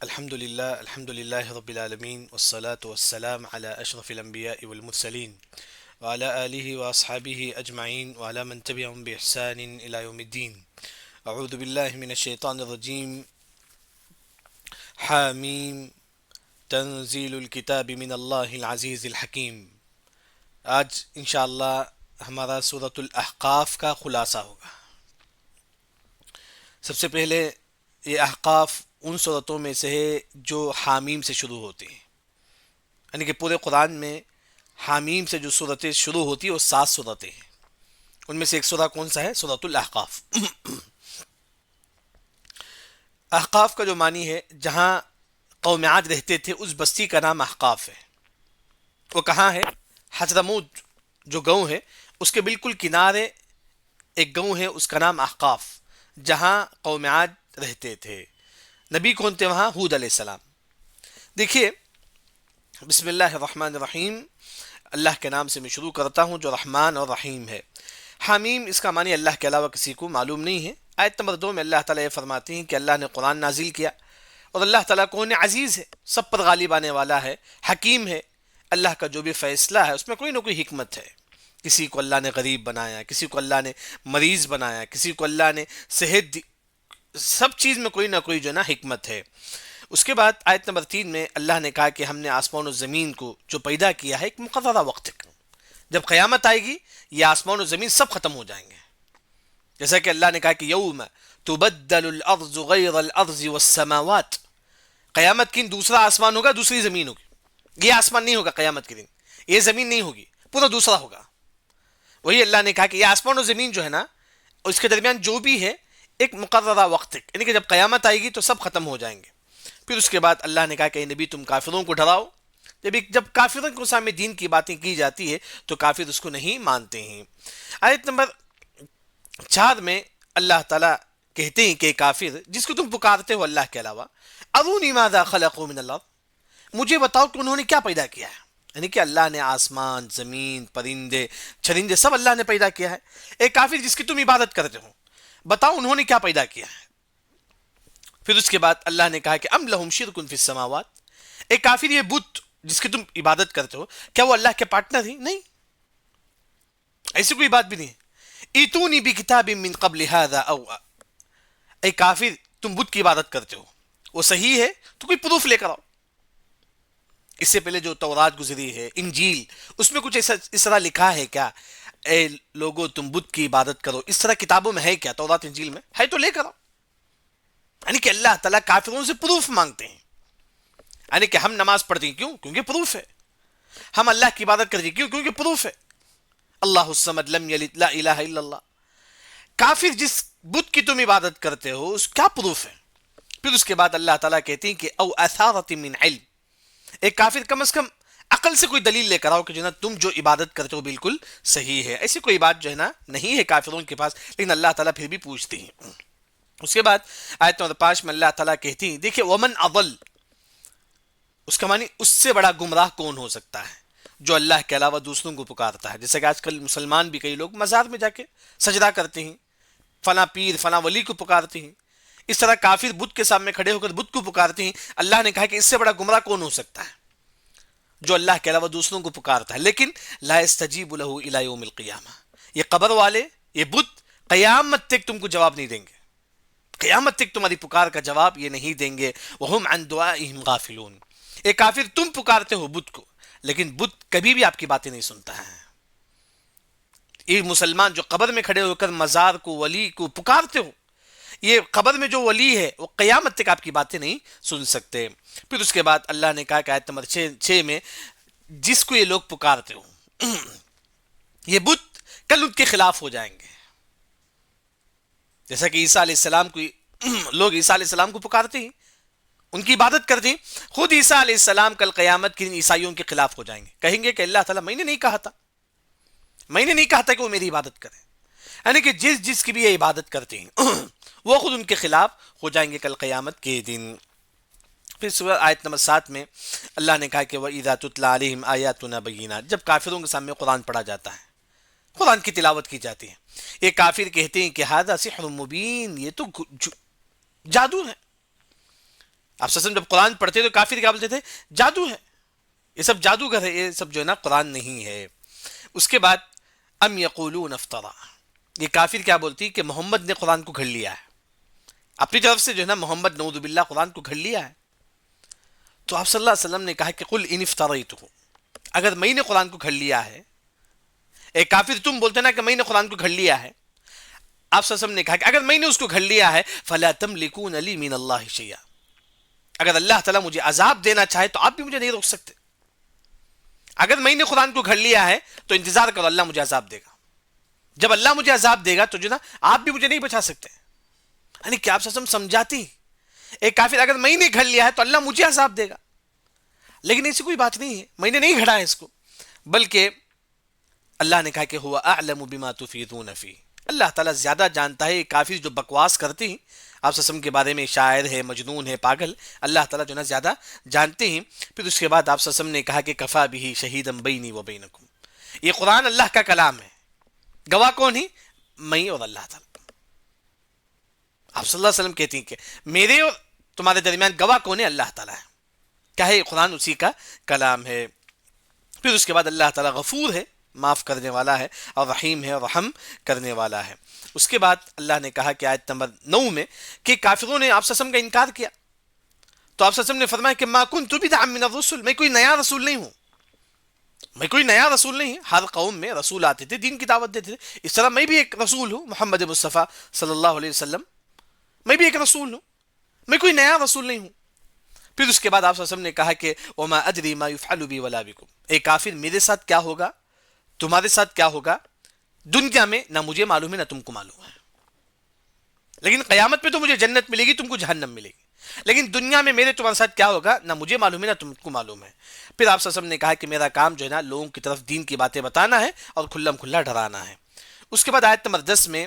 الحمد لله رب العالمين والصلاة والسلام على أشرف الأنبياء والمرسلين وعلى آله وأصحابه أجمعين وعلى من تبعهم بإحسان إلى يوم الدين. أعوذ بالله من الشيطان الرجيم. حاميم تنزيل الكتاب من الله العزيز الحكيم. آج انشاءاللہ ہمارا سورۃ الاحقاف کا خلاصہ ہوگا. سب سے پہلے یہ احقاف ان صورتوں میں سے ہے جو حامیم سے شروع ہوتی ہیں، یعنی کہ پورے قرآن میں حامیم سے جو صورتیں شروع ہوتی ہیں وہ 7 صورتیں ہیں. ان میں سے ایک سورہ کون سا ہے؟ سورۃ الاحقاف. احقاف کا جو معنی ہے جہاں قوم عاد رہتے تھے اس بستی کا نام احقاف ہے. وہ کہاں ہے؟ حضرموت جو گاؤں ہے اس کے بالکل کنارے ایک گاؤں ہے، اس کا نام احقاف، جہاں قوم عاد رہتے تھے. نبی کون تھے وہاں؟ ہود علیہ السلام. دیکھیے، بسم اللہ الرحمن الرحیم، اللہ کے نام سے میں شروع کرتا ہوں جو رحمان اور رحیم ہے. حامیم اس کا معنی اللہ کے علاوہ کسی کو معلوم نہیں ہے. آیت نمبر 2 میں اللہ تعالیٰ یہ فرماتے ہیں کہ اللہ نے قرآن نازل کیا اور اللہ تعالیٰ کون ہے؟ عزیز ہے، سب پر غالب آنے والا ہے، حکیم ہے. اللہ کا جو بھی فیصلہ ہے اس میں کوئی نہ کوئی حکمت ہے. کسی کو اللہ نے غریب بنایا، کسی کو اللہ نے مریض بنایا، کسی کو اللہ نے صحت دی. سب چیز میں کوئی نہ کوئی جو نا حکمت ہے. اس کے بعد آیت نمبر 3 میں اللہ نے کہا کہ ہم نے آسمان و زمین کو جو پیدا کیا ہے ایک مقررہ وقت تک. جب قیامت آئے گی یہ آسمان و زمین سب ختم ہو جائیں گے. جیسا کہ اللہ نے کہا کہ یوم تبدل الارض غیر الارض والسماوات. قیامت کے دن دوسرا آسمان ہوگا، دوسری زمین ہوگی. یہ آسمان نہیں ہوگا قیامت کے دن، یہ زمین نہیں ہوگی، پورا دوسرا ہوگا. وہی اللہ نے کہا کہ یہ آسمان و زمین جو ہے نا اس کے درمیان جو بھی ہے ایک مقررہ وقت تک، یعنی کہ جب قیامت آئے گی تو سب ختم ہو جائیں گے. پھر اس کے بعد اللہ نے کہا کہ اے نبی تم کافروں کو ڈراؤ. جب کافروں کے سامنے دین کی باتیں کی جاتی ہے تو کافر اس کو نہیں مانتے ہیں. آیت نمبر 4 میں اللہ تعالیٰ کہتے ہیں کہ کافر جس کو تم پکارتے ہو اللہ کے علاوہ، ارونی ماذا خلقوا من اللہ، مجھے بتاؤ کہ انہوں نے کیا پیدا کیا ہے. یعنی کہ اللہ نے آسمان، زمین، پرندے، چرندے سب اللہ نے پیدا کیا ہے. ایک کافر جس کی تم عبادت کرتے ہو، بتاؤ انہوں نے کیا پیدا کیا ہے. پھر اس کے بعد اللہ نے کہا کہ ام لہم شرک فی السماوات. ایک کافر یہ بت جس کی تم عبادت کرتے ہو کیا وہ اللہ کے پارٹنر ہی؟ نہیں، ایسی کوئی بات بھی نہیں. ایتونی بکتاب من قبل هذا او، اے کافر تم بت کی عبادت کرتے ہو، وہ صحیح ہے تو کوئی پروف لے کر آؤ. اس سے پہلے جو تورات گزری ہے، انجیل، اس میں کچھ ایسا اس طرح لکھا ہے کیا؟ اے لوگوں تم بت کی عبادت کرو، اس طرح کتابوں میں ہے کیا؟ تورات انجیل میں ہے تو لے کر آؤ. یعنی کہ اللہ تعالیٰ کافروں سے پروف مانگتے ہیں. یعنی کہ ہم نماز پڑھتے ہیں کیوں؟ کیونکہ پروف ہے. ہم اللہ کی عبادت کرتے ہیں کیوں؟ کیونکہ پروف ہے. اللہ الصمد لم یلد لا الہ الا اللہ. کافر جس بت کی تم عبادت کرتے ہو اس کیا پروف ہے؟ پھر اس کے بعد اللہ تعالیٰ کہتے ہیں کہ او اثارت من علم. ایک کافر کم از کم عقل سے کوئی دلیل لے کر آؤ کہ جو ہے نا تم جو عبادت کرتے ہو بالکل صحیح ہے. ایسی کوئی بات جو ہے نا نہیں ہے کافروں کے پاس، لیکن اللہ تعالیٰ پھر بھی پوچھتے ہیں. اس کے بعد آیت نمبر 5 میں اللہ تعالیٰ کہتی ہیں، دیکھیں ومن اضل، اس کا معنی اس سے بڑا گمراہ کون ہو سکتا ہے جو اللہ کے علاوہ دوسروں کو پکارتا ہے. جیسے کہ آج کل مسلمان بھی کئی لوگ مزار میں جا کے سجدہ کرتے ہیں، فلاں پیر فلاں ولی کو پکارتے ہیں. اس طرح کافر بت کے سامنے کھڑے ہو کر بت کو پکارتے ہیں. اللہ نے کہا کہ اس سے بڑا گمراہ کون ہو سکتا ہے جو اللہ کے علاوہ دوسروں کو پکارتا ہے. لیکن لا يستجیب له الى یوم القیامہ، یہ قبر والے، یہ بت قیامت تک تم کو جواب نہیں دیں گے. قیامت تک تمہاری پکار کا جواب یہ نہیں دیں گے. وہم عن دعائهم غافلون. ایک کافر تم پکارتے ہو بت کو، لیکن بت کبھی بھی آپ کی باتیں نہیں سنتا ہے. یہ مسلمان جو قبر میں کھڑے ہو کر مزار کو، ولی کو پکارتے ہو، یہ قبر میں جو ولی ہے وہ قیامت تک آپ کی باتیں نہیں سن سکتے. پھر اس کے بعد اللہ نے کہا کہ آیت نمبر 6 میں جس کو یہ لوگ پکارتے ہو یہ بت کل ان کے خلاف ہو جائیں گے. جیسا کہ عیسیٰ علیہ السلام کو لوگ عیسیٰ علیہ السلام کو پکارتے ہیں، ان کی عبادت کرتے ہیں، خود عیسیٰ علیہ السلام کل قیامت کے دن عیسائیوں کے خلاف ہو جائیں گے. کہیں گے کہ اللہ تعالیٰ میں نے نہیں کہا تھا، میں نے نہیں کہا تھا کہ وہ میری عبادت کریں. یعنی کہ جس کی بھی یہ عبادت کرتے ہیں وہ خود ان کے خلاف ہو جائیں گے کل قیامت کے دن. پھر سورہ آیت نمبر 7 میں اللہ نے کہا کہ وَإِذَا تُتْلَىٰ عَلَيْهِمْ آيَاتُنَا بَيِّنَاتٍ. جب کافروں کے سامنے قرآن پڑھا جاتا ہے، قرآن کی تلاوت کی جاتی ہے، یہ کافر کہتے ہیں کہ هذا سحر مبین، یہ تو جادو ہے. آپ صلی اللہ علیہ وسلم جب قرآن پڑھتے تو کافر کیا بولتے تھے؟ جادو ہے، یہ سب جادوگر ہے، یہ سب جو ہے نا قرآن نہیں ہے۔ اس کے بعد ام یقولون افطرا، یہ کافر کیا بولتی کہ محمد نے قرآن کو گھڑ لیا ہے، اپنی طرف سے جو ہے نا محمد نعوذ باللہ قرآن کو گھڑ لیا ہے۔ تو آپ صلی اللہ علیہ وسلم نے کہا کہ قل ان افتریتہ، اگر میں نے قرآن کو گھڑ لیا ہے، ایک کافر تم بولتے نا کہ میں نے قرآن کو گھڑ لیا ہے، آپ صلی اللہ علیہ وسلم نے کہا کہ اگر میں نے اس کو گھڑ لیا ہے فلا تملکون لی من اللہ شیئا، اگر اللہ تعالیٰ مجھے عذاب دینا چاہے تو آپ بھی مجھے نہیں روک سکتے۔ اگر میں نے قرآن کو گھڑ لیا ہے تو انتظار کرو، اللہ مجھے عذاب دے گا، جب اللہ مجھے عذاب دے گا تو جو نا آپ بھی مجھے نہیں بچا سکتے۔ یعنی کہ آپ صلی اللہ علیہ وسلم سمجھاتی ایک کافر اگر میں نے گھڑ لیا ہے تو اللہ مجھے عذاب دے گا، لیکن ایسی کوئی بات نہیں ہے، میں نے نہیں گھڑا ہے اس کو، بلکہ اللہ نے کہا کہ ہوا اعلم بما تفیضون فی، اللہ تعالیٰ زیادہ جانتا ہے۔ کافر جو بکواس کرتے ہیں آپ صلی اللہ علیہ وسلم کے بارے میں، شاعر ہے، مجنون ہے، پاگل، اللہ تعالیٰ جو نا زیادہ جانتے ہیں۔ پھر اس کے بعد آپ صلی اللہ علیہ وسلم نے کہا کہ کفا بہ شہیدا بینی و بینکم، یہ قرآن اللہ کا کلام ہے، گواہ کون ہے؟ میں اور اللہ تعالیٰ۔ آپ صلی اللہ علیہ وسلم کہتے ہیں کہ میرے اور تمہارے درمیان گواہ کون ہے؟ اللہ تعالیٰ ہے، کیا ہے؟ قرآن اسی کا کلام ہے۔ پھر اس کے بعد اللہ تعالیٰ غفور ہے، معاف کرنے والا ہے، اور رحیم ہے، اور رحم کرنے والا ہے۔ اس کے بعد اللہ نے کہا کہ آیت نمبر 9 میں کہ کافروں نے آپ صلی اللہ علیہ وسلم کا انکار کیا، تو آپ صلی اللہ علیہ وسلم نے فرمایا کہ ما کنت بدعا من الرسل، میں کوئی نیا رسول نہیں ہوں، میں کوئی نیا رسول نہیں ہوں، ہر قوم میں رسول آتے تھے، دین کی دعوت دیتے تھے، اس طرح میں بھی ایک رسول ہوں، محمد مصطفیٰ صلی اللہ علیہ وسلم، میں بھی ایک رسول ہوں، میں کوئی نیا رسول نہیں ہوں۔ پھر اس کے بعد آپ صلی اللہ علیہ وسلم نے کہا کہ وما ادری ما يفعل بی ولا بکم، اے کافر میرے ساتھ کیا ہوگا، تمہارے ساتھ کیا ہوگا، دنیا میں نہ مجھے معلوم ہے نہ تم کو معلوم ہے، لیکن قیامت میں تو مجھے جنت ملے گی، تم کو جہنم ملے گی، لیکن دنیا میں میرے تمہارے ساتھ کیا ہوگا نہ مجھے معلوم ہے نہ تم کو معلوم ہے۔ پھر آپ صلی اللہ علیہ وسلم نے کہا کہ میرا کام جو ہے نا لوگوں کی طرف دین کی باتیں بتانا ہے اور کھلم کھلا ڈرانا ہے۔ اس کے بعد آیت نمبر 10 میں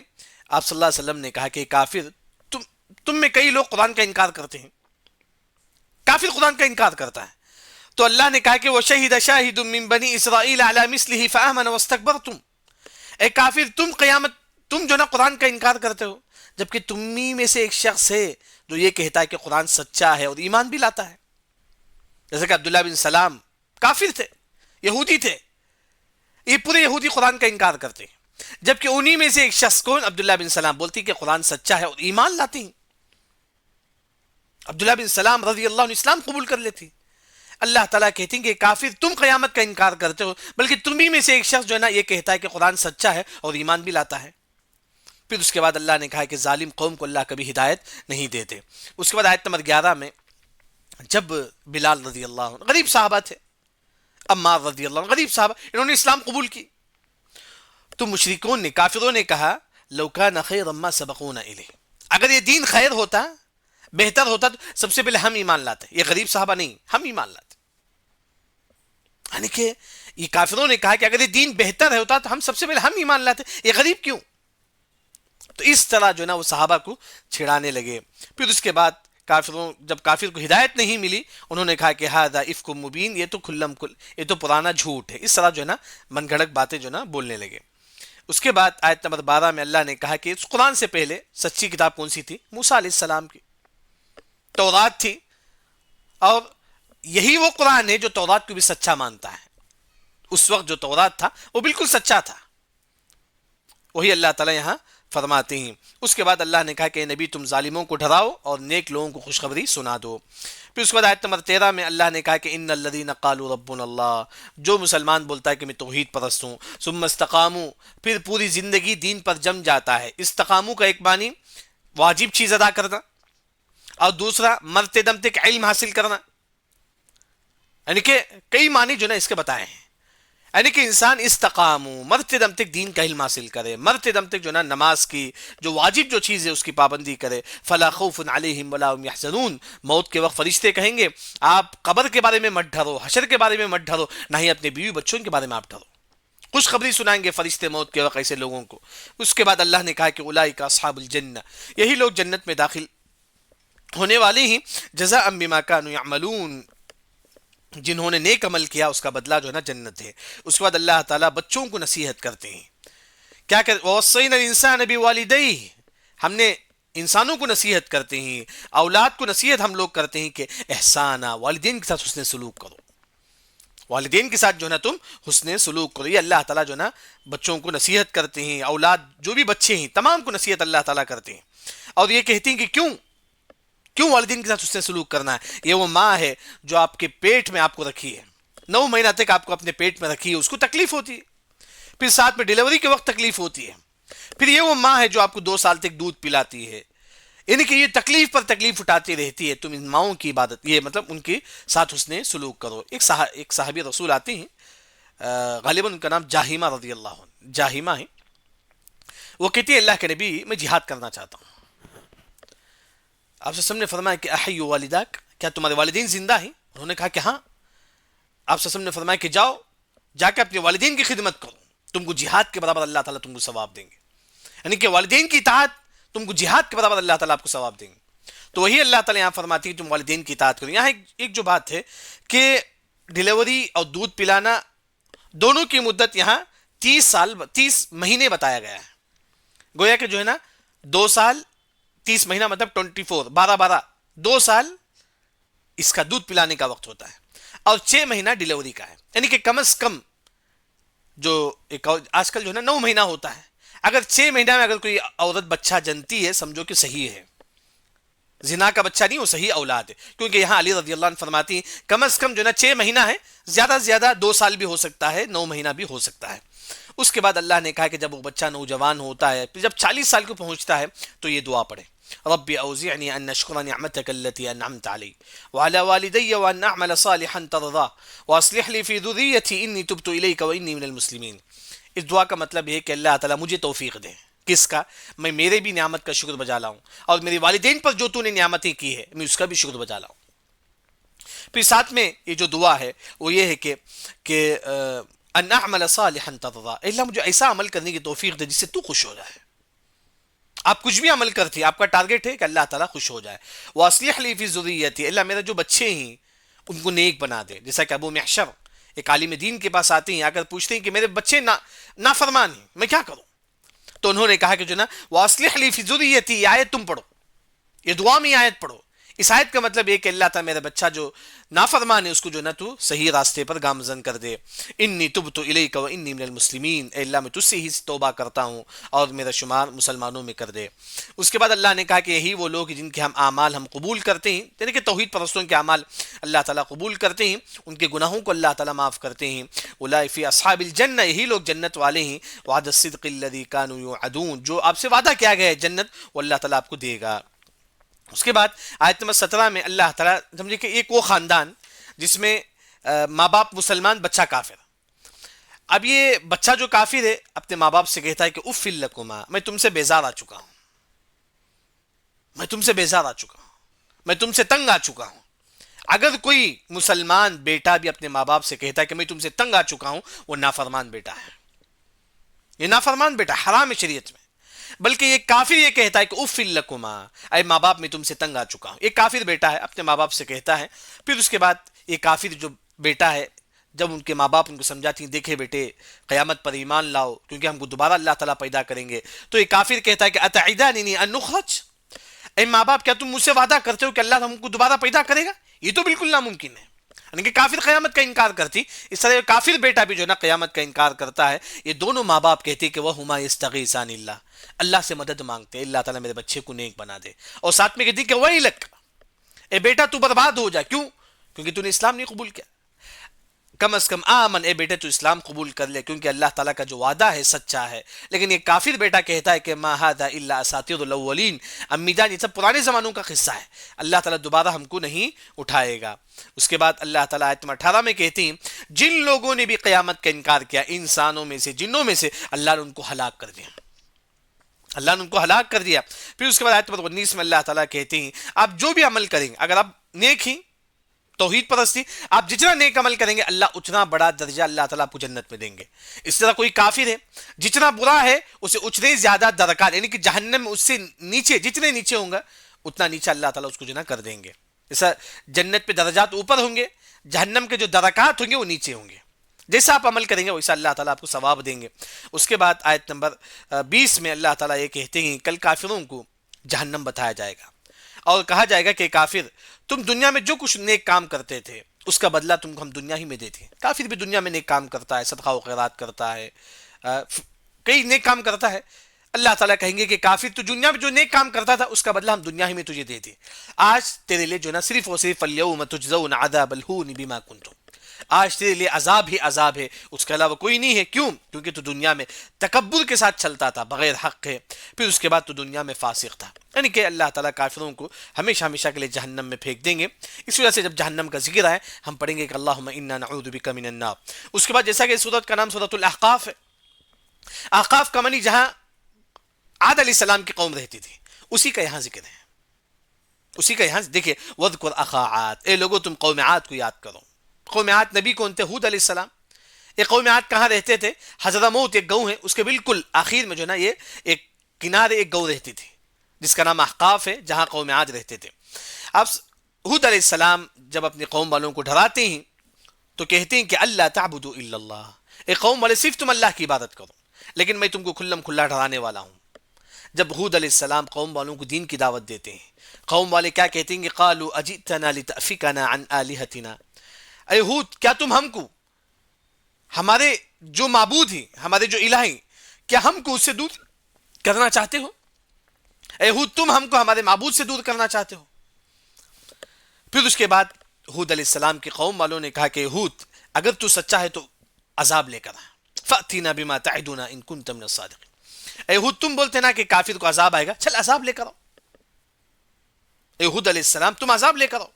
آپ صلی اللہ علیہ وسلم نے کہا کہ کافر تم میں کئی لوگ قرآن کا انکار کرتے ہیں، کافر قرآن کا انکار کرتا ہے، تو اللہ نے کہا کہ وَشَهِدَ شَاهِدٌ مِّن بَنِي إِسْرَائِيلَ عَلَى مِثْلِهِ فَآمَنَ وَاسْتَكْبَرْتُمْ، اے کافر تم قیامت تم جو نا قرآن کا انکار کرتے ہو، جبکہ تم میں سے ایک شخص ہے جو یہ کہتا ہے کہ قرآن سچا ہے اور ایمان بھی لاتا ہے، جیسے کہ عبداللہ بن سلام کافر تھے، یہودی تھے، یہ پورے یہودی قرآن کا انکار کرتے ہیں، جبکہ انہی میں سے ایک شخص کون؟ عبداللہ بن سلام بولتی کہ قرآن سچا ہے اور ایمان لاتے ہیں۔ عبداللہ بن سلام رضی اللہ عنہ اسلام قبول کر لیتی۔ اللہ تعالیٰ کہتے ہیں کہ کافر تم قیامت کا انکار کرتے ہو، بلکہ تمہیں میں سے ایک شخص جو ہے نا یہ کہتا ہے کہ قرآن سچا ہے اور ایمان بھی لاتا ہے۔ پھر اس کے بعد اللہ نے کہا کہ ظالم قوم کو اللہ کبھی ہدایت نہیں دیتے۔ اس کے بعد آیت نمبر 11 میں جب بلال رضی اللہ عنہ غریب صحابہ تھے، عمار رضی اللہ عنہ غریب صحابہ، انہوں نے اسلام قبول کی، تو مشرکون نے، کافروں نے کہا لو کان خیرا ما سبقونا الیہ، اگر یہ دین خیر ہوتا، بہتر ہوتا تو سب سے پہلے ہم ایمان لاتے، یہ غریب صحابہ نہیں، ہم ایمان لاتے۔ یعنی کہ یہ کافروں نے کہا کہ اگر یہ دین بہتر ہوتا تو ہم سب سے پہلے ہم ایمان لاتے، یہ غریب کیوں؟ تو اس طرح جو نا وہ صحابہ کو چھڑانے لگے۔ پھر اس کے بعد کافروں جب کافر کو ہدایت نہیں ملی، انہوں نے کہا کہ ھذا افک مبین، یہ تو کھلم کھل، یہ تو پرانا جھوٹ ہے، اس طرح جو ہے نا من گھڑت باتیں جو نا بولنے لگے۔ اس کے بعد آیت نمبر 12 میں اللہ نے کہا کہ اس قرآن سے پہلے سچی کتاب کون سی تھی؟ موسیٰ علیہ السلام کی تورات تھی، اور یہی وہ قرآن ہے جو تورات کو بھی سچا مانتا ہے۔ اس وقت جو تورات تھا وہ بالکل سچا تھا، وہی اللہ تعالیٰ یہاں فرماتے ہیں۔ اس کے بعد اللہ نے کہا کہ نبی تم ظالموں کو ڈراؤ اور نیک لوگوں کو خوشخبری سنا دو۔ پھر اس کے بعد آیت نمبر 13 میں اللہ نے کہا کہ ان الذین قالوا ربنا اللہ، جو مسلمان بولتا ہے کہ میں توحید پرست ہوں، ثم استقاموا، پھر پوری زندگی دین پر جم جاتا ہے۔ استقاموا کا ایک معنی واجب چیز ادا کرنا، اور دوسرا مرتے دم تک علم حاصل کرنا، یعنی کہ کئی معنی جو نا اس کے بتائے ہیں، یعنی کہ انسان استقامو، مرتے دم تک دین کا علم حاصل کرے، مرتے دم تک جو نا نماز کی جو واجب جو چیز ہے اس کی پابندی کرے۔ فلا خوف علیہم ولا هم يحزنون، موت کے وقت فرشتے کہیں گے آپ قبر کے بارے میں مت ڈرو، حشر کے بارے میں مت ڈرو، نہ ہی اپنے بیوی بچوں کے بارے میں آپ ڈرو۔ خوشخبری سنائیں گے فرشتے موت کے وقت ایسے لوگوں کو۔ اس کے بعد اللہ نے کہا کہ اولئک اصحاب الجنہ، یہی لوگ جنت میں داخل ہونے والے ہیں، جزاء بما كانوا يعملون، جنہوں نے نیک عمل کیا اس کا بدلہ جو ہے نا جنت ہے۔ اس کے بعد اللہ تعالیٰ بچوں کو نصیحت کرتے ہیں، کیا کہ وَوَصَّيْنَا الْإِنسَانَ بِوَالِدَيْهِ، ہم نے انسانوں کو نصیحت کرتے ہیں، اولاد کو نصیحت ہم لوگ کرتے ہیں کہ احسانہ، والدین کے ساتھ حسن سلوک کرو، والدین کے ساتھ جو ہے نا تم حسن سلوک کرو. یہ اللہ تعالیٰ جو ہے نا بچوں کو نصیحت کرتے ہیں، اولاد جو بھی بچے ہیں تمام کو نصیحت اللہ تعالیٰ کرتے ہیں. اور یہ کہتے ہیں کہ کیوں والدین کے ساتھ حسن سلوک کرنا ہے؟ یہ وہ ماں ہے جو آپ کے پیٹ میں آپ کو رکھی ہے، 9 مہینہ تک آپ کو اپنے پیٹ میں رکھی ہے، اس کو تکلیف ہوتی ہے، پھر ساتھ میں ڈیلیوری کے وقت تکلیف ہوتی ہے، پھر یہ وہ ماں ہے جو آپ کو 2 سال تک دودھ پلاتی ہے. یعنی کہ یہ تکلیف پر تکلیف اٹھاتی رہتی ہے. تم ان ماؤں کی عبادت، یہ مطلب ان کے ساتھ حسن سلوک کرو. ایک صحابی رسول آتے ہیں، غالباً ان کا نام جاہیمہ رضی اللہ عنہ، جاہیمہ ہے. وہ کہتی ہے اللہ کے نبی میں جہاد کرنا چاہتا ہوں. آپ سے نے فرمایا کہ احی والداک، کیا تمہارے والدین زندہ ہیں؟ انہوں نے کہا کہ ہاں. آپ سے نے فرمایا کہ جا کے اپنے والدین کی خدمت کرو، تم کو جہاد کے برابر اللہ تعالیٰ تم کو ثواب دیں گے. یعنی کہ والدین کی اطاعت تم کو جہاد کے برابر اللہ تعالیٰ آپ کو ثواب دیں گے. تو وہی اللہ تعالیٰ یہاں فرماتی ہے تم والدین کی اطاعت کرو. یہاں ایک جو بات ہے کہ ڈیلیوری اور دودھ پلانا دونوں کی مدت یہاں 30 مہینے بتایا گیا ہے. گویا کہ جو ہے نا 2 سال 30 مہینہ مطلب 24، 12 2 سال اس کا دودھ پلانے کا وقت ہوتا ہے، اور 6 مہینہ ڈیلیوری کا ہے. یعنی کہ کم از کم جو ایک آج کل جو ہے نا 9 مہینہ ہوتا ہے، اگر 6 مہینہ میں اگر کوئی عورت بچہ جنتی ہے سمجھو کہ صحیح ہے، زنا کا بچہ نہیں، وہ صحیح اولاد ہے. کیونکہ یہاں علی رضی اللہ عنہ فرماتی ہیں کم از کم جو ہے نا 6 مہینہ ہے، زیادہ سے زیادہ 2 سال بھی ہو سکتا ہے، 9 مہینہ بھی ہو سکتا ہے. اس کے بعد اللہ نے کہا کہ جب وہ بچہ نوجوان ہوتا ہے، پھر جب 40 سال کو پہنچتا ہے تو یہ دعا پڑھے، رب اوزعنی ان اشکر نعمتک التي انعمت علی وعلى والدی وان اعمل صالحا ترضاه واصلح لي في ذريتي انی تبت الیک وانی من المسلمین. اس دعا کا مطلب یہ ہے کہ اللہ تعالیٰ مجھے توفیق دے، کس کا؟ میں میرے بھی نعمت کا شکر بجا لاؤں، اور میرے والدین پر جو تو نے نعمتیں کی ہے میں اس کا بھی شکر بجا لاؤں. پھر ساتھ میں یہ جو دعا ہے وہ یہ ہے کہ ان اعمل صالحا ترضاه، اللہ مجھے ایسا عمل کرنے کی توفیق دے جس سے تو خوش ہو جائے. آپ کچھ بھی عمل کرتے آپ کا ٹارگیٹ ہے کہ اللہ تعالیٰ خوش ہو جائے. واصلح لی فی ذریتی، اللہ میرے جو بچے ہیں ان کو نیک بنا دے. جیسا کہ ابو محشر ایک عالم دین کے پاس آتے ہیں، آ کر پوچھتے ہیں کہ میرے بچے نافرمان ہیں، میں کیا کروں؟ تو انہوں نے کہا کہ جو نا واصلح لی فی ذریتی، یہ آیت تم پڑھو، یہ دعا میں آیت پڑھو. اس آیت کا مطلب یہ کہ اللہ تعالیٰ میرا بچہ جو نافرمان ہے اس کو جو نا تو صحیح راستے پر گامزن کر دے. انی تبت الیک و انی من المسلمین، اے اللہ میں تجھ سے ہی توبہ کرتا ہوں اور میرا شمار مسلمانوں میں کر دے. اس کے بعد اللہ نے کہا کہ یہی وہ لوگ جن کے اعمال ہم قبول کرتے ہیں، یعنی کہ توحید پرستوں کے اعمال اللہ تعالیٰ قبول کرتے ہیں، ان کے گناہوں کو اللہ تعالیٰ معاف کرتے ہیں. اولئک فی اصحاب الجنہ، یہی لوگ جنت والے ہیں. وعد الصدق الذی کانوا یوعدون، جو آپ سے وعدہ کیا گیا ہے جنت وہ اللہ تعالیٰ آپ کو دے گا. اس کے بعد آیت نمبر 17 میں اللہ تعالیٰ سمجھے کہ ایک وہ خاندان جس میں ماں باپ مسلمان، بچہ کافر. اب یہ بچہ جو کافر ہے اپنے ماں باپ سے کہتا ہے کہ اف لکما، میں تم سے بیزار آ چکا ہوں، میں تم سے بیزار آ چکا ہوں، میں تم سے تنگ آ چکا ہوں. اگر کوئی مسلمان بیٹا بھی اپنے ماں باپ سے کہتا ہے کہ میں تم سے تنگ آ چکا ہوں، وہ نافرمان بیٹا ہے. یہ نافرمان بیٹا حرام ہے شریعت میں. بلکہ یہ کافر یہ کہتا ہے کہ اف لکما، اے ماں باپ میں تم سے تنگ آ چکا ہوں. یہ کافر بیٹا ہے اپنے ماں باپ سے کہتا ہے. پھر اس کے بعد یہ کافر جو بیٹا ہے جب ان کے ماں باپ ان کو سمجھاتی ہیں دیکھے بیٹے قیامت پر ایمان لاؤ کیونکہ ہم کو دوبارہ اللہ تعالیٰ پیدا کریں گے، تو یہ کافر کہتا ہے کہ اتعدانی ان نخرج، اے ماں باپ کیا تم مجھ سے وعدہ کرتے ہو کہ اللہ ہم کو دوبارہ پیدا کرے گا؟ یہ تو بالکل ناممکن ہے. یعنی کہ کافر قیامت کا انکار کرتی، اس طرح کافر بیٹا بھی جو ہے نا قیامت کا انکار کرتا ہے. یہ دونوں ماں باپ کہتے کہ وہ ہما یستغیثان اللہ، اللہ سے مدد مانگتے ہیں اللہ تعالیٰ میرے بچے کو نیک بنا دے. اور ساتھ میں کہتی کہ ویلک، اے بیٹا تو برباد ہو جا. کیوں؟ کیونکہ تو نے اسلام نہیں قبول کیا. کم از کم آمن، اے بیٹے تو اسلام قبول کر لے کیونکہ اللہ تعالیٰ کا جو وعدہ ہے سچا ہے. لیکن یہ کافر بیٹا کہتا ہے کہ ما ھذا الا اساطیر الاولین، امی جان یہ سب پرانے زمانوں کا قصہ ہے، اللہ تعالیٰ دوبارہ ہم کو نہیں اٹھائے گا. اس کے بعد اللہ تعالیٰ آیت 18 میں کہتے ہیں جن لوگوں نے بھی قیامت کا انکار کیا، انسانوں میں سے جنوں میں سے، اللہ نے ان کو ہلاک کر دیا، اللہ نے ان کو ہلاک کر دیا. پھر اس کے بعد آیت 19 میں اللہ تعالیٰ کہتے ہیں آپ جو بھی عمل کریں گے، اگر آپ نیک ہی توحید پرستی، آپ جتنا نیک عمل کریں گے اللہ اتنا بڑا درجہ اللہ تعالیٰ آپ کو جنت میں دیں گے. اس طرح کوئی کافر ہے جتنا برا ہے اسے اتنے زیادہ درکات، یعنی کہ جہنم میں اس سے نیچے جتنے نیچے ہوں گا اتنا نیچے اللہ تعالیٰ اس کو جو نا کر دیں گے. جیسا جنت پہ درجات اوپر ہوں گے، جہنم کے جو درکات ہوں گے وہ نیچے ہوں گے. جیسا آپ عمل کریں گے ویسا اللہ تعالیٰ آپ کو ثواب دیں گے. اس کے بعد آیت نمبر 20 میں اللہ تعالیٰ یہ کہتے ہیں کل کافروں کو جہنم بتایا جائے گا اور کہا جائے گا کہ کافر تم دنیا میں جو کچھ نیک کام کرتے تھے اس کا بدلہ تم کو ہم دنیا ہی میں دیتے ہیں. کافر بھی دنیا میں نیک کام کرتا ہے, صدقہ و خیرات کرتا ہے, کئی نیک کام کرتا ہے. اللہ تعالیٰ کہیں گے کہ کافر تو دنیا میں جو نیک کام کرتا تھا اس کا بدلہ ہم دنیا ہی میں تجھے دیتے. آج تیرے لیے جو نا صرف اور صرف الیوم تجزون عذاب الہون بما کنتم, آج تیرے لیے عذاب ہی عذاب ہے, اس کے علاوہ کوئی نہیں ہے. کیوں؟ کیونکہ تو دنیا میں تکبر کے ساتھ چلتا تھا بغیر حق ہے, پھر اس کے بعد تو دنیا میں فاسق تھا. یعنی کہ اللہ تعالیٰ کافروں کو ہمیشہ ہمیشہ کے لیے جہنم میں پھینک دیں گے. اس وجہ سے جب جہنم کا ذکر آئے ہم پڑھیں گے کہ اللہم انا نعوذ بک من النار. اس کے بعد جیسا کہ سورت کا نام سورت الاحقاف ہے, احقاف کا معنی جہاں عاد علیہ السلام کی قوم رہتی تھی اسی کا یہاں ذکر ہے. اسی کا یہاں دیکھیں وذکر اخا عاد, اے لوگو تم قوم عاد کو یاد کرو. قوم عاد نبی کون تھے؟ ہود علیہ السلام. یہ قوم عاد کہاں رہتے تھے؟ حضرموت ایک گاؤں ہے, اس کے بالکل آخر میں جو نا یہ ایک کنارے ایک گاؤں رہتی تھی جس کا نام احقاف ہے, جہاں قوم عاد رہتے تھے. اب ہود علیہ السلام جب اپنی قوم والوں کو ڈراتے ہیں تو کہتے ہیں کہ اللہ تعبدوا الا اللہ, اے قوم والے صرف تم اللہ کی عبادت کرو, لیکن میں تم کو کھلم کھلا ڈرانے والا ہوں. جب ہود علیہ السلام قوم والوں کو دین کی دعوت دیتے ہیں, قوم والے کیا کہتے ہیں کہ قالوا اجئتنا لتأفکنا عن آلہتنا, اے ہود کیا تم ہم کو ہمارے جو معبود ہیں, ہمارے جو الہ ہیں, کیا ہم کو اس سے دور کرنا چاہتے ہو؟ اے ہود تم ہم کو ہمارے معبود سے دور کرنا چاہتے ہو؟ پھر اس کے بعد ہود علیہ السلام کی قوم والوں نے کہا کہ ہود اگر تو سچا ہے تو عذاب لے کر آ, فأتنا بما تعدنا ان كنت من الصادقین. اے ہود تم بولتے نا کہ کافر کو عذاب آئے گا, چل عذاب لے کر آؤ. اے ہود علیہ السلام تم عذاب لے کر آؤ.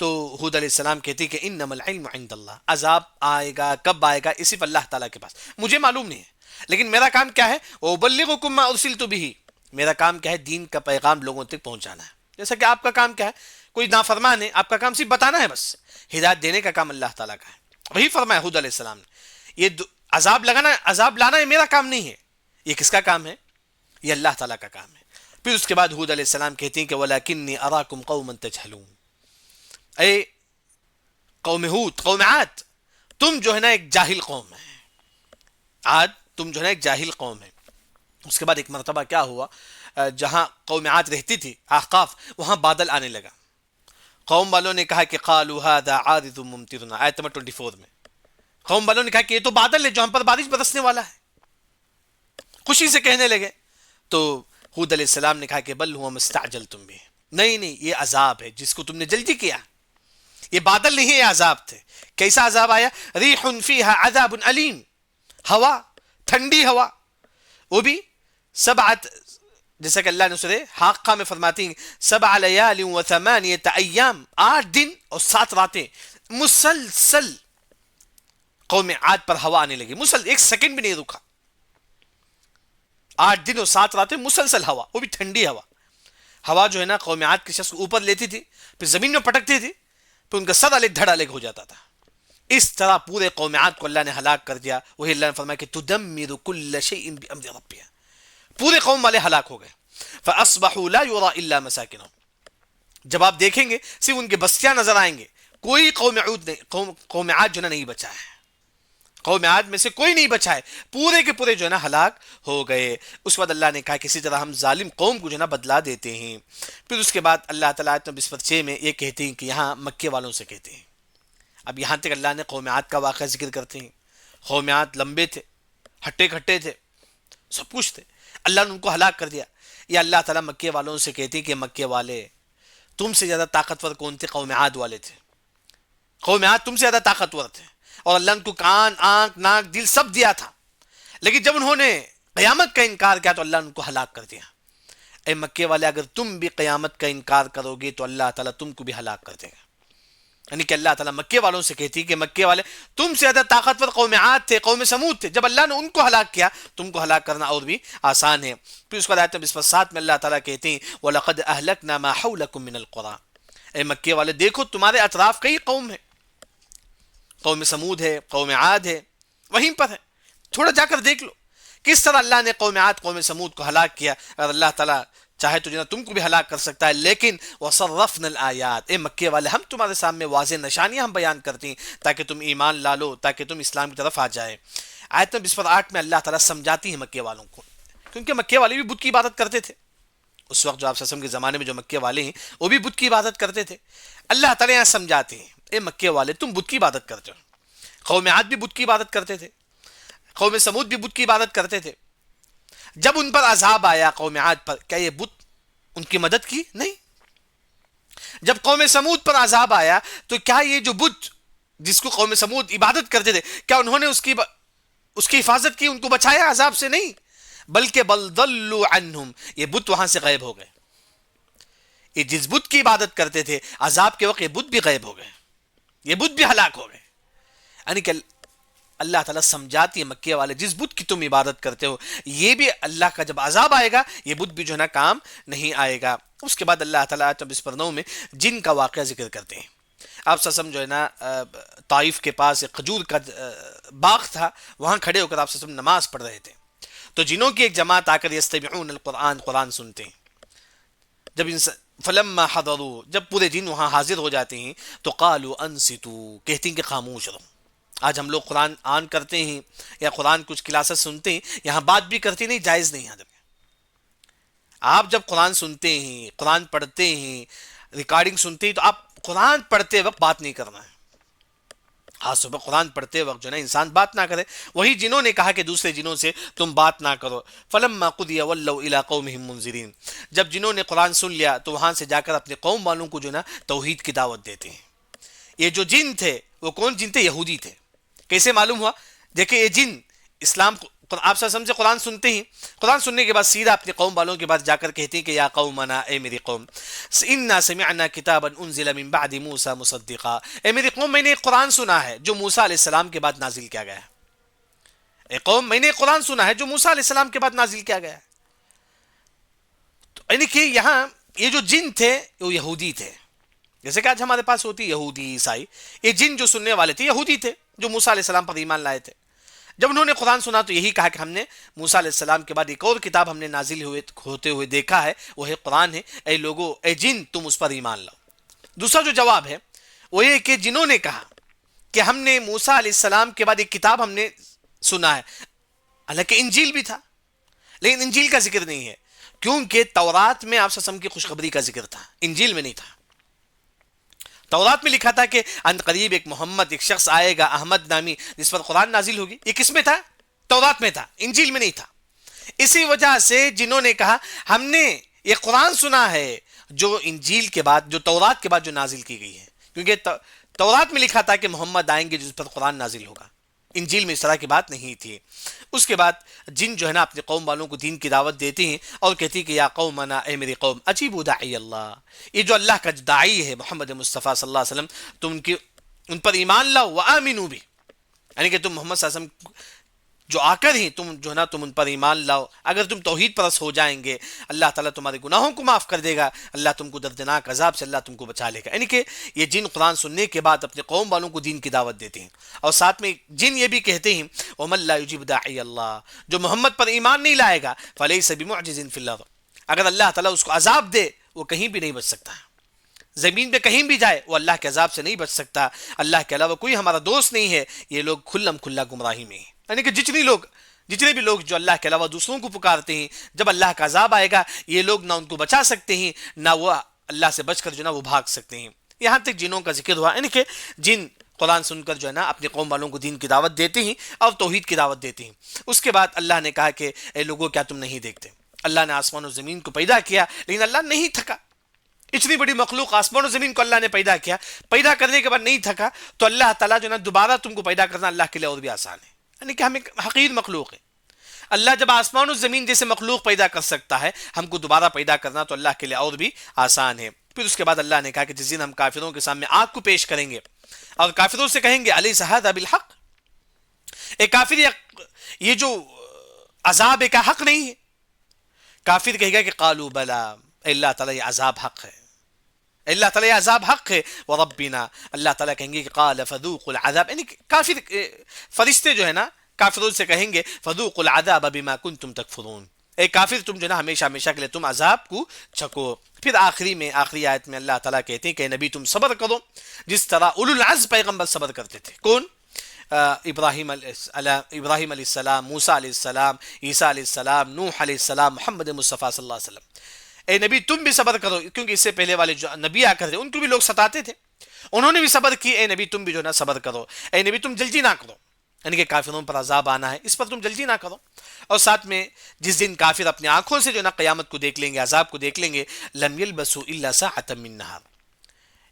تو ہود علیہ السلام کہتی کہ انما العلم عند اللہ, عذاب آئے گا کب آئے گا یہ صرف اللہ تعالیٰ کے پاس, مجھے معلوم نہیں ہے. لیکن میرا کام کیا ہے؟ وَأُبَلِّغُكُم مَّا أُرْسِلْتُ بِهِ, میرا کام کیا ہے؟ دین کا پیغام لوگوں تک پہنچانا ہے. جیسا کہ آپ کا کام کیا ہے؟ کوئی نافرمان ہے, آپ کا کام صرف بتانا ہے, بس ہدایت دینے کا کام اللہ تعالیٰ کا ہے. وہی فرمایا ہود علیہ السلام نے, یہ عذاب لگانا, عذاب لانا یہ میرا کام نہیں ہے. یہ کس کا کام ہے؟ یہ اللہ تعالیٰ کا کام ہے. پھر اس کے بعد ہود علیہ السلام کہتے ہیں کہ وَلَكِنِّي أَرَاكُمْ قَوْمًا تَجْهَلُونَ, اے قوم ہود, قوم عاد, تم جو ہے نا ایک جاہل قوم ہے. عاد تم جو ہے نا ایک جاہل قوم ہے. اس کے بعد ایک مرتبہ کیا ہوا, جہاں قوم عاد رہتی تھی احقاف, وہاں بادل آنے لگا. قوم والوں نے کہا کہ قالوا هذا عارض ممطرنا, آیت نمبر 24 میں قوم والوں نے کہا کہ یہ تو بادل ہے جو ہم پر بارش برسنے والا ہے. خوشی سے کہنے لگے. تو ہود علیہ السلام نے کہا کہ بل هو ما استعجلتم به, نہیں نہیں یہ عذاب ہے جس کو تم نے جلدی کیا. یہ بادل نہیں, یہ عذاب تھے. کیسا عذاب آیا؟ ریح فیہا عذاب علیم, ہوا, ٹھنڈی ہوا, وہ بھی سبعت, جیسا کہ اللہ نے سورہ حاقہ میں فرماتی ہیں 7 لیال و 8 ایام, 8 دن اور 7 راتیں مسلسل قوم عاد پر ہوا آنے لگی. ایک سیکنڈ بھی نہیں رکا. 8 دن اور 7 راتیں مسلسل ہوا, وہ بھی ٹھنڈی ہوا. ہوا جو ہے نا قوم عاد کے شخص کو اوپر لیتی تھی, پھر زمین میں پٹکتی تھی, پھر ان کا سر الگ دھڑ الگ ہو جاتا تھا. اس طرح پورے قوم عاد کو اللہ نے ہلاک کر دیا. وہی اللہ نے فرمایا کہ تدمر کل شیء بامر ربها, پورے قوم والے ہلاک ہو گئے. فاصبحوا لا يرى الا مساكنهم, جب آپ دیکھیں گے صرف ان کے بستیاں نظر آئیں گے, کوئی قوم عاد جو نہیں بچا ہے. قوم عاد میں سے کوئی نہیں بچا ہے, پورے کے پورے جو ہے نا ہلاک ہو گئے. اس کے بعد اللہ نے کہا کسی طرح ہم ظالم قوم کو جو ہے نا بدلا دیتے ہیں. پھر اس کے بعد اللہ تعالیٰ آیت نمبر 6 میں یہ کہتے ہیں کہ یہاں مکے والوں سے کہتے ہیں. اب یہاں تک اللہ نے قوم عاد کا واقعہ ذکر کرتے ہیں. قوم عاد لمبے تھے, ہٹے کھٹے تھے, سب کچھ تھے, اللہ نے ان کو ہلاک کر دیا. یا اللہ تعالیٰ مکے والوں سے کہتے ہیں کہ مکے والے تم سے زیادہ طاقتور کون تھے؟ قوم عاد والے تھے. قوم عاد تم سے زیادہ طاقتور تھے, اور اللہ نے ان کو کان, آنکھ, ناک, دل سب دیا تھا. لیکن جب انہوں نے قیامت کا انکار کیا تو اللہ نے ان کو ہلاک کر دیا. اے مکے والے اگر تم بھی قیامت کا انکار کرو گے تو اللہ تعالیٰ تم کو بھی ہلاک کر دے گا. یعنی کہ اللہ تعالیٰ مکے والوں سے کہتی کہ مکے والے تم سے زیادہ طاقتور قوم عاد تھے, قوم سمود تھے. جب اللہ نے ان کو ہلاک کیا تم کو ہلاک کرنا اور بھی آسان ہے. پھر اس کے بعد آیت نمبر 7 میں اللہ تعالیٰ کہتے ہیں وَلَقَدْ أَهْلَكْنَا مَا حَوْلَكُم مِّنَ الْقُرَىٰ, اے مکے والے دیکھو تمہارے اطراف کئی قوم ہیں, قوم سمود ہے, قوم عاد ہے, وہیں پر ہے. تھوڑا جا کر دیکھ لو کس طرح اللہ نے قوم عاد, قوم سمود کو ہلاک کیا. اور اللہ تعالیٰ چاہے تو تم کو بھی ہلاک کر سکتا ہے. لیکن وَصَرَّفْنَا الْآيَاتِ, اے مکے والے ہم تمہارے سامنے واضح نشانیاں ہم بیان کرتی ہیں تاکہ تم ایمان لا لو, تاکہ تم اسلام کی طرف آ جائے. آیت نمبر 8 میں اللہ تعالیٰ سمجھاتی ہے مکے والوں کو, کیونکہ مکے والے بھی بت کی عبادت کرتے تھے, اس وقت جو آپ صلی اللہ علیہ وسلم کے زمانے میں جو مکے والے ہیں وہ بھی بت کی عبادت کرتے تھے. اللہ تعالیٰ یہاں سمجھاتے ہیں اے مکے والے تم بت کی عبادت کرتے ہو. قوم عاد بھی بت کی عبادت کرتے تھے, قوم سمود بھی بت کی عبادت کرتے تھے. جب ان پر عذاب آیا قوم عاد پر, کیا یہ بت ان کی مدد کی؟ نہیں. جب قوم سمود پر عذاب آیا تو کیا یہ جو بت جس کو قوم سمود عبادت کرتے تھے کیا انہوں نے اس کی حفاظت کی, ان کو بچایا عذاب سے؟ نہیں, بلکہ بل ضلوا عنہم, یہ بت وہاں سے غائب ہو گئے. یہ جس بت کی عبادت کرتے تھے عذاب کے وقت یہ بت بھی غائب ہو گئے, یہ بت بھی ہلاک ہو گئے. یعنی کہ اللہ تعالیٰ سمجھاتی ہے مکے والے جس بت کی تم عبادت کرتے ہو یہ بھی اللہ کا جب عذاب آئے گا یہ بت بھی جو ہے نا کام نہیں آئے گا. اس کے بعد اللہ تعالیٰ جب اس پرنوں میں جن کا واقعہ ذکر کرتے ہیں. آپ سسم جو ہے نا طائف کے پاس ایک کھجور کا باغ تھا, وہاں کھڑے ہو کر آپ سسم نماز پڑھ رہے تھے تو جنوں کی ایک جماعت آ کر یستمعون القرآن, قرآن سنتے ہیں. جب فلما حضروا, جب پورے جن وہاں حاضر ہو جاتے ہیں تو قالوا انصتوا, کہتے ہیں کہ خاموش رہو. آج ہم لوگ قرآن آن کرتے ہیں یا قرآن کچھ کلاسز سنتے ہیں, یہاں بات بھی کرتے نہیں, جائز نہیں. آپ جب قرآن سنتے ہیں, قرآن پڑھتے ہیں, ریکارڈنگ سنتے ہیں تو آپ قرآن پڑھتے وقت بات نہیں کرنا ہے. آج صبح قرآن پڑھتے وقت جو ہے نا انسان بات نہ کرے. وہی جنہوں نے کہا کہ دوسرے جنوں سے تم بات نہ کرو. فلما قضی ولوا الی قومہم منذرین, جب جنہوں نے قرآن سن لیا تو وہاں سے جا کر اپنے قوم والوں کو جو ہے نا توحید کی دعوت دیتے ہیں. یہ جو جن تھے وہ کون جن تھے؟ یہودی تھے. کیسے معلوم ہوا؟ دیکھیں یہ جن اسلام آپ سے سمجھے قرآن سنتے ہیں, قرآن سننے کے بعد سیدھا اپنے قوم والوں کے بعد جا کر کہتے ہیں کہ یا قومنا, اے میری قوم, انا سمعنا کتابا انزل من بعد موسیٰ مصدقا, اے میری قوم میں نے ایک قرآن سنا ہے جو موسیٰ علیہ السلام کے بعد نازل کیا گیا ہے. اے قوم میں نے ایک قرآن سنا ہے جو موسیٰ علیہ السلام کے بعد نازل کیا گیا ہے. یعنی کہ یہاں یہ جو جن تھے وہ یہودی تھے. جیسے کہ آج ہمارے پاس ہوتی یہودی عیسائی, یہ جن جو سننے والے تھے یہودی تھے جو موسیٰ علیہ السلام پر ایمان لائے تھے. جب انہوں نے قرآن سنا تو یہی کہا کہ ہم نے موسیٰ علیہ السلام کے بعد ایک اور کتاب ہم نے نازل ہوتے ہوئے دیکھا ہے, وہ ہے قرآن ہے. اے لوگو, اے جن, تم اس پر ایمان لاؤ. دوسرا جو جواب ہے وہ یہ کہ جنہوں نے کہا کہ ہم نے موسیٰ علیہ السلام کے بعد ایک کتاب ہم نے سنا ہے, حالانکہ انجیل بھی تھا لیکن انجیل کا ذکر نہیں ہے, کیونکہ تورات میں آپ سسم کی خوشخبری کا ذکر تھا, انجیل میں نہیں تھا. تورات میں لکھا تھا کہ ان قریب ایک محمد, ایک شخص آئے گا احمد نامی, جس پر قرآن نازل ہوگی. یہ کس میں تھا؟ تورات میں تھا, انجیل میں نہیں تھا. اسی وجہ سے جنہوں نے کہا ہم نے یہ قرآن سنا ہے جو انجیل کے بعد, جو تورات کے بعد جو نازل کی گئی ہے, کیونکہ تورات میں لکھا تھا کہ محمد آئیں گے جس پر قرآن نازل ہوگا, انجیل میں اس طرح کی بات نہیں تھی. اس کے بعد جن جو ہے نا اپنے قوم والوں کو دین کی دعوت دیتے ہیں اور کہتی کہ یا قومنا, اے میری قوم, اجیبوا داعی اللہ, یہ جو اللہ کا داعی ہے محمد مصطفیٰ صلی اللہ علیہ وسلم, تم ان پر ایمان لاؤ. وآمنوا بھی, یعنی کہ تم محمد صلی اللہ علیہ وسلم جو آ کر ہی تم جو ہے نا تم ان پر ایمان لاؤ. اگر تم توحید پرست ہو جائیں گے اللہ تعالیٰ تمہارے گناہوں کو معاف کر دے گا, اللہ تم کو دردناک عذاب سے اللہ تم کو بچا لے گا. یعنی کہ یہ جن قرآن سننے کے بعد اپنے قوم والوں کو دین کی دعوت دیتے ہیں, اور ساتھ میں جن یہ بھی کہتے ہیں ومن لا یجیب داعی اللہ, جو محمد پر ایمان نہیں لائے گا فلیس بمعجز فی الارض, اگر اللہ تعالیٰ اس کو عذاب دے وہ کہیں بھی نہیں بچ سکتا, زمین پہ کہیں بھی جائے وہ اللہ کے عذاب سے نہیں بچ سکتا. اللہ کے علاوہ کوئی ہمارا دوست نہیں ہے. یہ لوگ کھلم کھلا گمراہی میں ہیں. یعنی کہ جتنے بھی لوگ جو اللہ کے علاوہ دوسروں کو پکارتے ہیں, جب اللہ کا عذاب آئے گا یہ لوگ نہ ان کو بچا سکتے ہیں نہ وہ اللہ سے بچ کر جو نا وہ بھاگ سکتے ہیں. یہاں تک جنوں کا ذکر ہوا, یعنی کہ جن قرآن سن کر جو ہے نا اپنے قوم والوں کو دین کی دعوت دیتے ہیں اور توحید کی دعوت دیتے ہیں. اس کے بعد اللہ نے کہا کہ اے لوگوں, کیا تم نہیں دیکھتے, اللہ نے آسمان و زمین کو پیدا کیا لیکن اللہ نہیں تھکا. اتنی بڑی مخلوق آسمان و زمین کو اللہ نے پیدا کیا, پیدا کرنے کے بعد نہیں تھکا, تو اللہ تعالیٰ جو نا دوبارہ تم کو پیدا کرنا اللہ کے لیے اور بھی آسان ہے. یعنی کہ ہم ایک حقیر مخلوق ہے. اللہ جب آسمان و زمین جیسے مخلوق پیدا کر سکتا ہے, ہم کو دوبارہ پیدا کرنا تو اللہ کے لیے اور بھی آسان ہے. پھر اس کے بعد اللہ نے کہا کہ جس دن ہم کافروں کے سامنے آگ کو پیش کریں گے اور کافروں سے کہیں گے الیس ھذا بالحق, اے کافر یہ جو عذاب ہے کیا حق نہیں ہے؟ کافر کہے گا کہ قالوا بلا, اے اللہ تعالیٰ یہ عذاب حق ہے, اللہ تعالیٰ یہ عذاب حق ہے. وربنا, اللہ تعالیٰ کہیں گے کہ قال فذوقوا العذاب, یعنی کافر فرشتے جو ہے نا کافروں سے کہیں گے فذوقوا العذاب بما کنتم تکفرون, اے کافر تم جو ہے نا ہمیشہ ہمیشہ کے لیے تم عذاب کو چکو. پھر آخری آیت میں اللہ تعالیٰ کہتے ہیں کہ نبی تم صبر کرو جس طرح اولو العزم پیغمبر صبر کرتے تھے. کون؟ ابراہیم علیہ السلام, موسیٰ علیہ السلام, عیسیٰ علیہ السلام, نوح علیہ السلام, محمد مصطفیٰ صلی اللہ علیہ وسلم. اے نبی تم بھی صبر کرو، کیونکہ اس سے پہلے والے جو نبی آ کر تھے ان کو بھی لوگ ستاتے تھے، انہوں نے بھی صبر کی، اے نبی تم بھی جو ہے نا صبر کرو، اے نبی تم جلدی نہ کرو، یعنی کہ کافروں پر عذاب آنا ہے اس پر تم جلدی نہ کرو۔ اور ساتھ میں جس دن کافر اپنی آنکھوں سے جو ہے نا قیامت کو دیکھ لیں گے، عذاب کو دیکھ لیں گے، لم یلبسوا الا ساعۃ من نہار،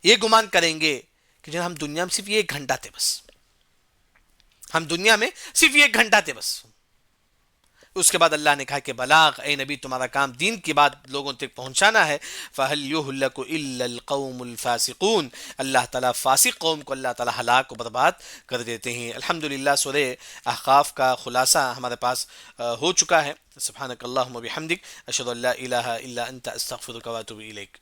یہ گمان کریں گے کہ جو ہم دنیا میں صرف یہ ایک گھنٹہ تھے بس، ہم دنیا میں صرف یہ ایک گھنٹہ تھے بس۔ اس کے بعد اللہ نے کہا کہ بلاغ، اے نبی تمہارا کام دین کی بات لوگوں تک پہنچانا ہے، فَهَلْ يُهْلَكُ إِلَّا الْقَوْمُ الْفَاسِقُونَ، اللہ تعالیٰ فاسق قوم کو اللہ تعالیٰ ہلاک و برباد کر دیتے ہیں۔ الحمدللہ سورہ احقاف کا خلاصہ ہمارے پاس ہو چکا ہے۔ سبحانک اللہم و بحمدک، اشہد ان لا الہ الا انت، استغفرک و اتوب الیک۔